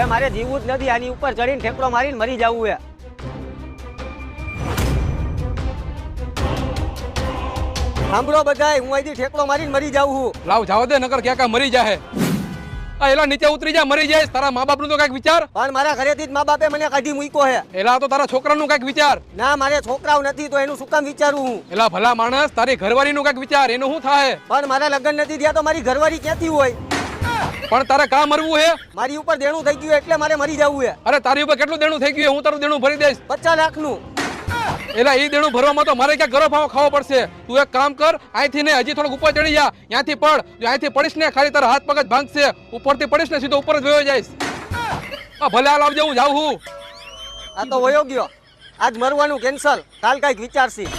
હવે મારે જીવવું જ નથી, આની ઉપર ચડીને ઠેકડો મારીને મરી જવું હે। સાંભળો બધાય, હું અહીંથી ઠેકડો મારીને મરી જાઉં છું। લાવ જાવ દે, નકર ક્યાં મરી જાહે। આ એલા નીચે ઉતરી જા, મરી જાય। તારા મા બાપનું તો કઈક વિચાર। પણ મારા ઘરેથી જ મા બાપે મને કાઢી મૂક્યો હે। એલા તો તારા છોકરાનું કઈક વિચાર। ના, મારે છોકરાઓ નથી તો એનું શું કામ વિચારું હું? એલા ભલા માણસ, તારી ઘરવાળીનું કઈક વિચાર, એનું શું થાય? પણ મારા લગ્ન નથી થયા તો મારી ઘરવાળી ક્યાંથી હોય? પણ તારે કાં મરવું હે? મારી ઉપર દેણું થઈ ગયું એટલે મારે મરી જવું હે। અરે તારી ઉપર કેટલું દેણું થઈ ગયું? હું તારું દેણું ભરી દઈશ। 50 લાખનું। એલા એ દેણું ભરવામાં તો મારે ક્યાં ગરો ફાવો ખાવો પડશે। તું એક કામ કર, અહીંથી ને હજી થોડુંક ઉપર ચડી જા, ત્યાંથી પડ। જો અહીંથી પડીશ ને ખાલી તારા હાથ પગ જ ભાંગશે, ઉપરથી પડીશ ને સીધો ઉપર જ વયો જઈશ। ભલે હાલ આવજે, હું જાઉં છું। આ તો વયો ગયો, આજ મરવાનું કેન્સલ, કાલ કઈક વિચારશી।